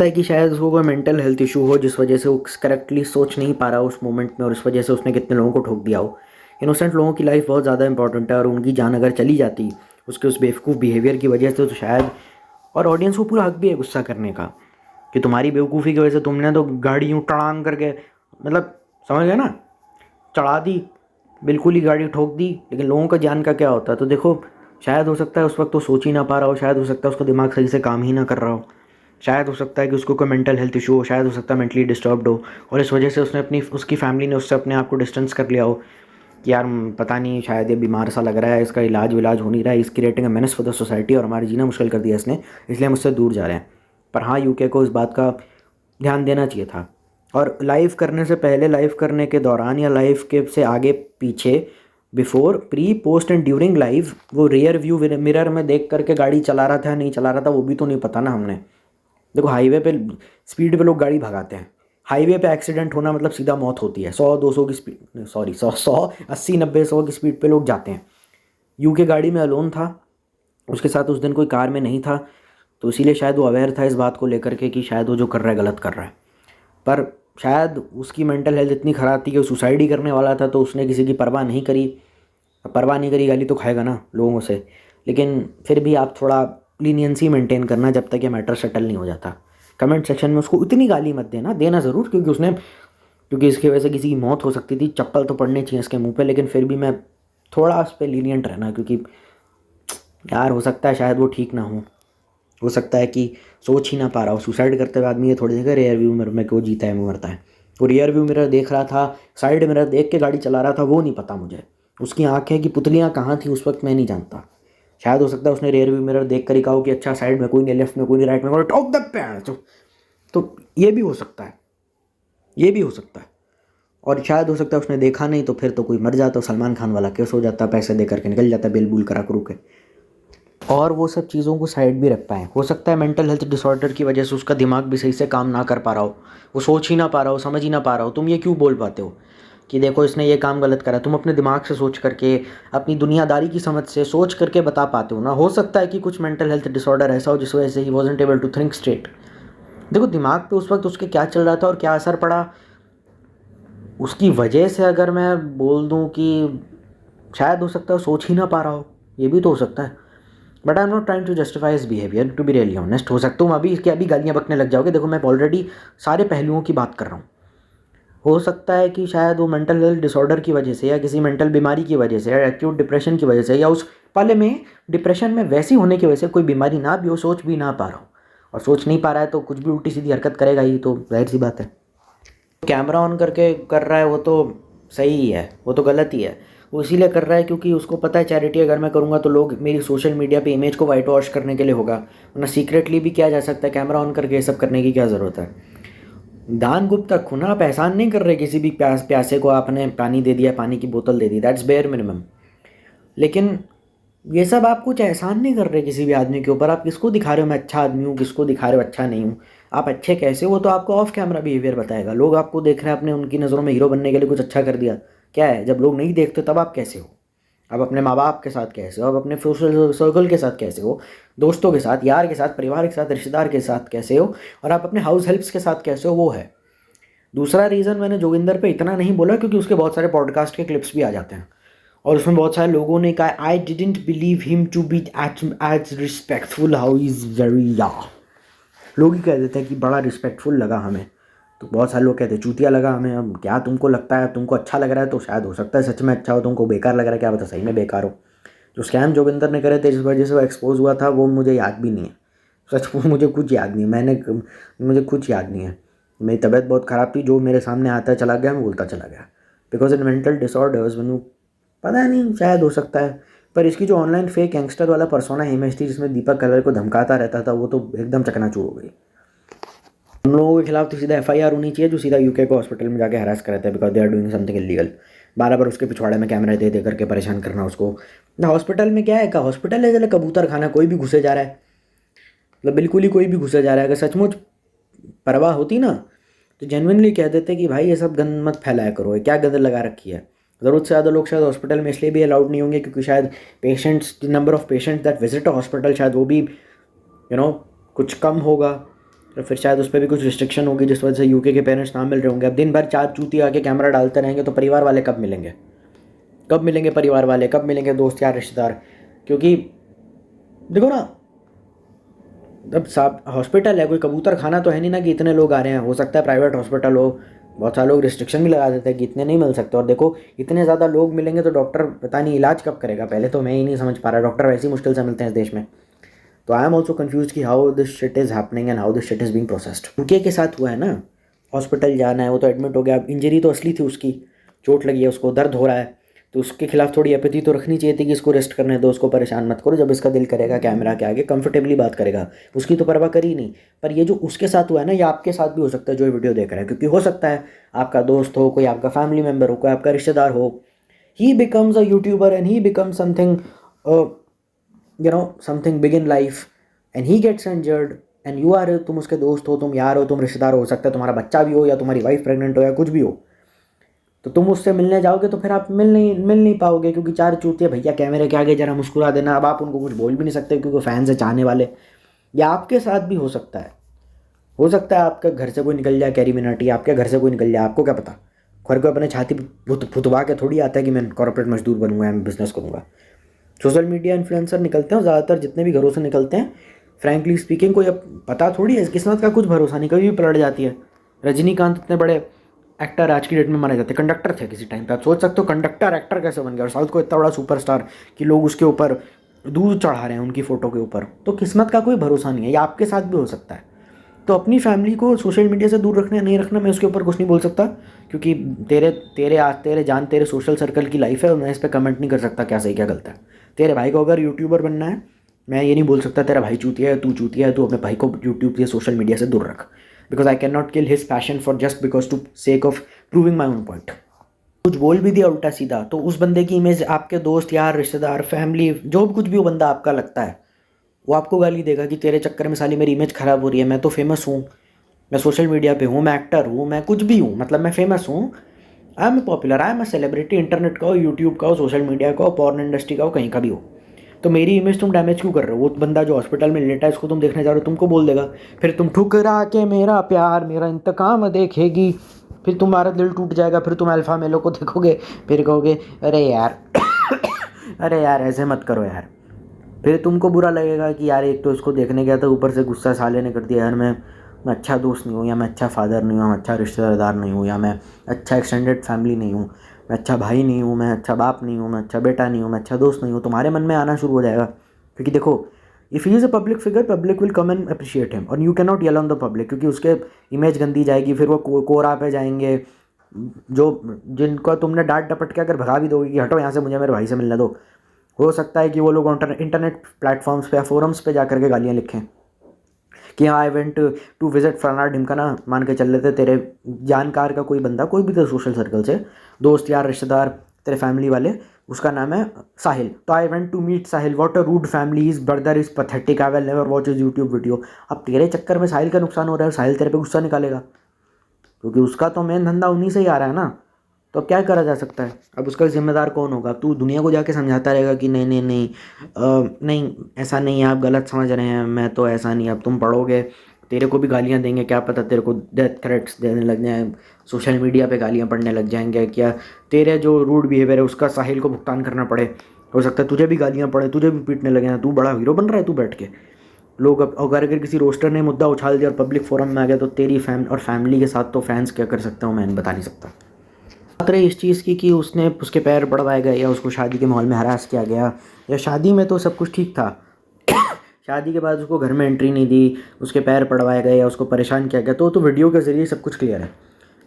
सकता है कि शायद उसको कोई मेंटल हेल्थ इशू हो जिस वजह से वो करेक्टली सोच नहीं पा रहा उस मोमेंट में, और इस वजह से उसने कितने लोगों को ठोक दिया हो। इनोसेंट लोगों की लाइफ बहुत ज़्यादा इंपॉर्टेंट है, और उनकी जान अगर चली जाती उसके उस बेवकूफ़ बिहेवियर की वजह से तो शायद, और ऑडियंस को पूरा हक भी है गुस्सा करने का कि तुम्हारी बेवकूफ़ी की वजह से तुमने तो गाड़ी यूँ टड़ांग करके, मतलब समझ गए ना, चढ़ा दी, बिल्कुल ही गाड़ी ठोक दी। लेकिन लोगों का जान का क्या होता है? तो देखो, शायद हो सकता है उस वक्त तो सोच ही ना पा रहा हो, शायद हो सकता है उसका दिमाग सही से काम ही ना कर रहा हो, शायद हो सकता है कि उसको कोई मेंटल हेल्थ इशू हो, शायद हो सकता है मेंटली डिस्टर्ब्ड हो, और इस वजह से उसकी फैमिली ने उससे अपने आप को डिस्टेंस कर लिया हो कि यार पता नहीं, शायद ये बीमार सा लग रहा है, इसका इलाज विलाज हो नहीं रहा है, इस creating a menace for the society, और हमारा जीना मुश्किल कर दिया इसने, इसलिए हम उससे दूर जा रहे हैं। पर हाँ, यूके को इस बात का ध्यान देना चाहिए था, और लाइव करने से पहले, लाइव करने के दौरान, या लाइव के से आगे पीछे, before, pre, post and during live, वो रियर व्यू मिरर में देख करके गाड़ी चला रहा था या नहीं चला रहा था, वो भी तो नहीं पता ना हमने। देखो, हाईवे पे स्पीड पे लोग गाड़ी भगाते हैं, हाईवे पे एक्सीडेंट होना मतलब सीधा मौत होती है। 100-200 की स्पीड, सॉरी 100-80-90-100 की स्पीड पे लोग जाते हैं। यूके गाड़ी में अलोन था, उसके साथ उस दिन कोई कार में नहीं था, तो इसीलिए शायद वो अवेयर था इस बात को लेकर के कि शायद वो जो कर रहा है गलत कर रहा है। पर शायद उसकी मेंटल हेल्थ इतनी ख़राब थी कि वो सुसाइड ही करने वाला था, तो उसने किसी की परवाह नहीं करी। परवाह नहीं करी, गाली तो खाएगा ना लोगों से, लेकिन फिर भी आप थोड़ा लीनियंसी मेंटेन करना जब तक ये मैटर सेटल नहीं हो जाता। कमेंट सेक्शन में उसको इतनी गाली मत देना, देना ज़रूर, क्योंकि इसकी वजह से किसी की मौत हो सकती थी, चप्पल तो पड़ने चाहिए इसके मुंह पे, लेकिन फिर भी मैं थोड़ा उस पर लीनियंट रहना, क्योंकि यार हो सकता है शायद वो ठीक ना हो सकता है कि सोच ही ना पा रहा हो। सुसाइड करते हुए आदमी ये थोड़ी देखेगा रियर व्यू मिरर में कि वो जीता है वो मरता है। वो रियर व्यू मिरर देख रहा था, साइड मिरर देख के गाड़ी चला रहा था, वो नहीं पता मुझे। उसकी आंखें की पुतलियाँ कहाँ थी उस वक्त मैं नहीं जानता। शायद हो सकता है उसने रियर व्यू मिरर देख कर ही कहा कि अच्छा साइड में कोई नहीं, लेफ्ट में कोई नहीं, राइट में कोई, ठोक द पैर। तो ये भी हो सकता है, ये भी हो सकता है। और शायद हो सकता है उसने देखा नहीं, तो फिर तो कोई मर जाता, सलमान खान वाला केस हो जाता, पैसे दे करके निकल जाता बिल बुल करा करू के, और वो सब चीज़ों को साइड भी रख पाएँ। हो सकता है मेंटल हेल्थ डिसऑर्डर की वजह से उसका दिमाग भी सही से काम ना कर पा रहा हो, वो सोच ही ना पा रहा हो, समझ ही ना पा रहा हो। तुम ये क्यों बोल पाते हो कि देखो इसने ये काम गलत करा? तुम अपने दिमाग से सोच करके, अपनी दुनियादारी की समझ से सोच करके बता पाते हो ना। हो सकता है कि कुछ मेंटल हेल्थ डिसऑर्डर ऐसा हो जिस वजह से he wasn't able to think straight. देखो, दिमाग पे उस वक्त उसके क्या चल रहा था और क्या असर पड़ा, उसकी वजह से अगर मैं बोल दूँ कि शायद हो सकता है सोच ही ना पा रहा हो, ये भी तो हो सकता है। But I am not trying to justify his behaviour, to be really honest. हो सकता हूँ अभी इसके अभी गालियाँ बकने लग जाओगे। देखो, मैं ऑलरेडी सारे पहलुओं की बात कर रहा हूँ। हो सकता है कि शायद वो मेंटल हेल्थ डिसऑर्डर की वजह से, या किसी मेंटल बीमारी की वजह से, या एक्यूट डिप्रेशन की वजह से, या उस पल में डिप्रेशन में वैसी होने की वजह से कोई बीमारी ना भी हो, सोच भी ना पा रहा हो। और सोच नहीं पा रहा है तो कुछ भी उल्टी सीधी हरकत करेगा ही, तो जाहिर सी बात है। कैमरा ऑन करके कर रहा है वो तो सही ही है, वो तो गलत ही है। वो इसीलिए कर रहा है क्योंकि उसको पता है चैरिटी अगर मैं करूँगा तो लोग मेरी सोशल मीडिया पे इमेज को वाइट वॉश करने के लिए होगा, वरना सीक्रेटली भी किया जा सकता है। कैमरा ऑन करके ये सब करने की क्या ज़रूरत है? दान गुप्ता खुना, आप एहसान नहीं कर रहे किसी भी प्यासे को आपने पानी दे दिया, पानी की बोतल दे दी, दैट्स बेयर मिनिमम। लेकिन ये सब आप कुछ एहसान नहीं कर रहे किसी भी आदमी के ऊपर। आप किसको दिखा रहे हो मैं अच्छा आदमी हूँ, किसको दिखा रहे हो अच्छा नहीं हूँ? आप अच्छे कैसे हो तो आपको ऑफ कैमरा बिहेवियर बताएगा। लोग आपको देख रहे हैं, आपने उनकी नज़रों में हीरो बनने के लिए कुछ अच्छा कर दिया, क्या है? जब लोग नहीं देखते तब आप कैसे हो? आप अपने माँ बाप के साथ कैसे हो? आप अपने सोशल सर्कल के साथ कैसे हो? दोस्तों के साथ, यार के साथ, परिवार के साथ, रिश्तेदार के साथ कैसे हो? और आप अपने हाउस हेल्प्स के साथ कैसे हो, वो है। दूसरा रीज़न मैंने जोगिंदर पे इतना नहीं बोला क्योंकि उसके बहुत सारे पॉडकास्ट के क्लिप्स भी आ जाते हैं, और उसमें बहुत सारे लोगों ने कहा I didn't believe him to be as respectful how is very yeah. लोग ही कह देते हैं कि बड़ा रिस्पेक्टफुल लगा हमें, तो बहुत सारे लोग कहते हैं चूतिया लगा हमें। अब क्या तुमको लगता है, तुमको अच्छा लग रहा है तो शायद हो सकता है सच में अच्छा हो, तुमको बेकार लग रहा है क्या पता सही में बेकार हो। जो स्कैम जोगिंदर ने करे थे जिस वजह से वो एक्सपोज हुआ था, वो मुझे याद भी नहीं है। सच वो मुझे कुछ याद नहीं है, मुझे कुछ याद नहीं है। मेरी तबीयत बहुत ख़राब थी, जो मेरे सामने आता चला गया, मैं बोलता चला गया। बिकॉज इन मेंटल डिसऑर्डर्स मैंने पता नहीं, शायद हो सकता है। पर इसकी जो ऑनलाइन फेक गैंगस्टर वाला पर्सोना इमेज थी जिसमें दीपक कलर को धमकाता रहता था, वो तो एकदम चकनाचूर हो गई। हम लोगों के खिलाफ तो सीधा एफआईआर होनी चाहिए जो सीधा यूके को हॉस्पिटल में जाके हरास कराते हैं because they are doing something illegal. बार बार उसके पिछवाड़े में कैमरा दे दे करके परेशान करना उसको। हॉस्पिटल में क्या है, का हॉस्पिटल है जैसे कबूतर खाना, कोई भी घुसे जा रहा है, मतलब बिल्कुल ही कोई भी घुसे जा रहा है। अगर सचमुच परवाह होती ना तो जेन्युइनली कह देते कि भाई ये सब गंद मत फैलाया करो, ये क्या गंद लगा रखी है। ज़रूरत से ज़्यादा लोग शायद हॉस्पिटल में इसलिए भी अलाउड नहीं होंगे क्योंकि शायद patients, the number of patients that visit a hospital शायद वो भी कुछ कम होगा। तो फिर शायद उस पर भी कुछ रिस्ट्रिक्शन होगी जिस वजह से यूके के पेरेंट्स ना मिल रहे होंगे। अब दिन भर 4 चूती आके कैमरा डालते रहेंगे तो परिवार वाले कब मिलेंगे? कब मिलेंगे परिवार वाले, कब मिलेंगे दोस्त यार रिश्तेदार? क्योंकि देखो ना, अब साहब हॉस्पिटल है, कोई कबूतर खाना तो है नहीं ना कि इतने लोग आ रहे हैं। हो सकता है प्राइवेट हॉस्पिटल हो, बहुत सारे लोग रिस्ट्रिक्शन भी लगा देते हैं कि इतने नहीं मिल सकते। और देखो इतने ज़्यादा लोग मिलेंगे तो डॉक्टर पता नहीं इलाज कब करेगा, पहले तो मैं ही नहीं समझ पा रहा। डॉक्टर वैसे ही मुश्किल से मिलते हैं इस देश में। तो आई एम ऑल्सो कन्फ्यूज कि how this shit is happening and how this shit is being processed. UK के साथ हुआ है ना, हॉस्पिटल जाना है, वो तो एडमिट हो गया। अब इंजरी तो असली थी उसकी, चोट लगी है उसको, दर्द हो रहा है, तो उसके खिलाफ थोड़ी एपैथी तो रखनी चाहिए थी कि इसको रेस्ट करने दो, उसको परेशान मत करो। जब इसका दिल करेगा कैमरा के आगे कंफर्टेबली बात करेगा, उसकी तो परवाह करी नहीं। पर ये जो उसके साथ हुआ है ना, ये आपके साथ भी हो सकता है जो ये वीडियो देख रहा है। क्योंकि हो सकता है आपका दोस्त हो, कोई आपका फैमिली मेम्बर हो, कोई आपका रिश्तेदार हो, he becomes a YouTuber and he becomes something something big in life and he gets injured and you are, तुम उसके दोस्त हो, तुम यार हो, तुम रिश्तेदार हो सकता है तुम्हारा बच्चा भी हो या तुम्हारी वाइफ प्रेग्नेंट हो या कुछ भी हो, तो तुम उससे मिलने जाओगे तो फिर आप मिल नहीं पाओगे। क्योंकि 4 चूतिया भैया कैमरे के आगे जरा मुस्कुरा देना, अब आप उनको कुछ बोल भी नहीं सकते क्योंकि फैंस है, चाहने वाले। या आपके साथ भी हो सकता है, हो सकता है आपके घर से कोई निकल जाए, कैरी मिनाटी आपके घर से कोई निकल जाए, आपको क्या पता। घर को अपने छाती फुतवा के थोड़ी आता है कि मैं कॉर्पोरेट मजदूर बनूंगा, मैं बिजनेस करूँगा। सोशल मीडिया इन्फ्लुएंसर निकलते हैं, ज़्यादातर जितने भी घरों से निकलते हैं, फ्रैंकली स्पीकिंग कोई अब पता थोड़ी है, किस्मत का कुछ भरोसा नहीं, कभी भी पलट जाती है। रजनीकांत इतने बड़े एक्टर आज की डेट में माने जाते, कंडक्टर थे किसी टाइम पे। आप सोच सकते हो कंडक्टर एक्टर कैसे बन गया, और साउथ को इतना बड़ा सुपरस्टार कि लोग उसके ऊपर दूध चढ़ा रहे हैं उनकी फ़ोटो के ऊपर। तो किस्मत का कोई भरोसा नहीं है, ये आपके साथ भी हो सकता है। तो अपनी फैमिली को सोशल मीडिया से दूर रखना नहीं रखना, मैं उसके ऊपर कुछ नहीं बोल सकता। क्योंकि तेरे सोशल सर्कल की लाइफ है और मैं इस पर कमेंट नहीं कर सकता क्या सही क्या गलत है। तेरे भाई को अगर यूट्यूबर बनना है, मैं ये नहीं बोल सकता तेरा भाई चूतिया है, तू चूतिया है, तू अपने भाई को यूट्यूब या सोशल मीडिया से दूर रख। Because I can not kill his passion for just because to sake of proving my own point. कुछ बोल भी दिया उल्टा सीधा तो उस बंदे की इमेज आपके दोस्त यार रिश्तेदार फैमिली जो भी कुछ भी वो बंदा आपका लगता है, वो आपको गाली देगा कि तेरे चक्कर में साली मेरी इमेज ख़राब हो रही है। मैं तो फेमस हूँ, मैं सोशल मीडिया पे हूँ, मैं एक्टर हूँ, मैं कुछ भी हूँ, मतलब मैं फेमस हूँ, I am a popular, I am a celebrity. Internet का हो, यूट्यूब का हो, सोशल मीडिया का हो, पॉर्न इंडस्ट्री का हो, कहीं का भी हो, तो मेरी इमेज तुम डैमेज क्यों कर रहे हो? वो बंदा जो हॉस्पिटल में लेटा है, इसको तुम देखने जा रहे हो, तुमको बोल देगा फिर तुम ठुकरा के मेरा प्यार मेरा इंतकाम देखेगी, फिर तुम्हारा दिल टूट जाएगा, फिर तुम अल्फा मेलो को देखोगे, फिर कहोगे अरे यार अरे यार ऐसे मत करो यार। फिर तुमको बुरा लगेगा कि यार एक तो इसको देखने गया था, ऊपर से गुस्सा साले ने कर दिया यार, मैं अच्छा दोस्त नहीं हूँ, या मैं अच्छा फादर नहीं हूँ, मैं अच्छा रिश्तेदार नहीं हूँ, या मैं अच्छा एक्सटेंडेड फैमिली नहीं हूँ, मैं अच्छा भाई नहीं हूँ, मैं अच्छा बाप नहीं हूँ, मैं अच्छा बेटा नहीं हूँ, मैं अच्छा दोस्त नहीं हूँ। तुम्हारे मन में आना शुरू हो जाएगा। क्योंकि देखो if he is a public figure, public will come and appreciate him, और you can not yell on the public, क्योंकि उसके इमेज गंदी जाएगी। फिर वो कोरा पे जाएंगे, जो जिनको तुमने डांट डपट के अगर भगा भी दोगे कि हटो यहाँ से, मुझे मेरे भाई से मिलने दो, हो सकता है कि वो लोग इंटरनेट प्लेटफॉर्म्स पे या फोरम्स पे जा करके गालियाँ लिखें कि हाँ आई वेंट टू विजिट फलाना ढिमकाना, मान के चल लेते तेरे जानकार का कोई बंदा, कोई भी तेरे सोशल सर्कल से दोस्त यार रिश्तेदार तेरे फैमिली वाले, उसका नाम है साहिल, तो I went to meet Sahil, what a rude family, is brother is pathetic, I will never watch his YouTube video. अब तेरे चक्कर में साहिल का नुकसान हो रहा है, साहिल तेरे पे गुस्सा निकालेगा क्योंकि उसका तो मेन धंधा उन्हीं से ही आ रहा है ना। तो अब क्या करा जा सकता है? अब उसका जिम्मेदार कौन होगा? तू दुनिया को जाके समझाता रहेगा कि नहीं नहीं नहीं नहीं ऐसा नहीं है, आप गलत समझ रहे हैं, मैं तो ऐसा नहीं। अब तुम पढ़ोगे, तेरे को भी गालियाँ देंगे, क्या पता तेरे को डेथ थ्रेट्स देने लग जाएँ, सोशल मीडिया पे गालियाँ पड़ने लग जाएंगे, क्या तेरे जो रूड बिहेवियर है उसका साहिल को भुगतान करना पड़े। हो सकता है तुझे भी गालियाँ पड़े, तुझे भी पीटने लगे हैं, तू बड़ा हीरो बन रहा है तू बैठ के। लोग अब अगर किसी रोस्टर ने मुद्दा उछाल दिया और पब्लिक फोरम में आ गया, तो तेरी फैमिली के साथ तो फैंस क्या कर सकते हो मैं बता नहीं सकता। बात रही इस चीज़ की कि उसने उसके पैर पड़वाए गए या उसको शादी के माहौल में हरास किया गया, या शादी में तो सब कुछ ठीक था शादी के बाद उसको घर में एंट्री नहीं दी, उसके पैर पड़वाए गए या उसको परेशान किया गया, तो वीडियो के ज़रिए सब कुछ क्लियर है।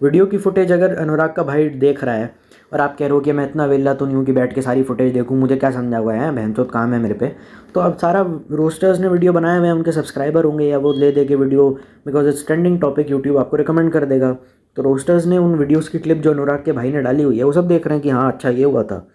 वीडियो की फुटेज अगर अनुराग का भाई देख रहा है और आप कह रहे हो कि मैं इतना वेला तो नहीं हूँ कि बैठ के सारी फुटेज देखूँ, मुझे क्या समझा हुआ है, बहनचोद काम है मेरे पे, तो अब सारा रोस्टर्स ने वीडियो बनाया हुए हैं, उनके सब्सक्राइबर होंगे या वो ले दे के video, because it's trending topic, YouTube आपको रिकमेंड कर देगा। तो रोस्टर्स ने उन वीडियोज़ की क्लिप जो अनुराग के भाई ने डाली हुई है वो सब देख रहे हैं कि हाँ अच्छा ये हुआ था,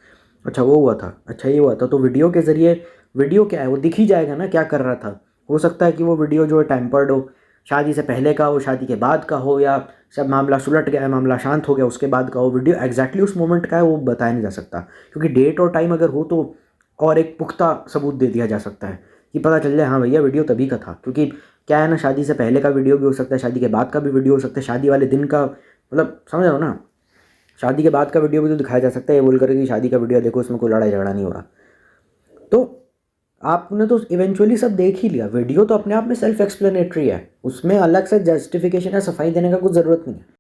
अच्छा वो हुआ था, अच्छा ये हुआ था। तो वीडियो के ज़रिए, वीडियो क्या है वो दिख ही जाएगा ना क्या कर रहा था। हो सकता है कि वो वीडियो जो है टेम्पर्ड हो, शादी से पहले का हो, शादी के बाद का हो, या सब मामला सुलट गया है, मामला शांत हो गया उसके बाद का हो। वीडियो एग्जैक्टली उस मोमेंट का है वो बताया नहीं जा सकता, क्योंकि डेट और टाइम अगर हो तो और एक पुख्ता सबूत दे दिया जा सकता है कि पता चल जाए हाँ भैया वीडियो तभी का था। क्योंकि क्या है ना, शादी से पहले का वीडियो भी हो सकता है, शादी के बाद का भी वीडियो हो सकता है, शादी वाले दिन का, मतलब समझ रहे हो ना, शादी के बाद का वीडियो भी तो दिखाया जा सकता है ये बोल कर कि शादी का वीडियो देखो इसमें कोई लड़ाई झगड़ा नहीं हो रहा। तो आपने तो इवेंचुअली सब देख ही लिया, वीडियो तो अपने आप में सेल्फ एक्सप्लेनेटरी है, उसमें अलग से जस्टिफिकेशन या सफाई देने का कुछ ज़रूरत नहीं है।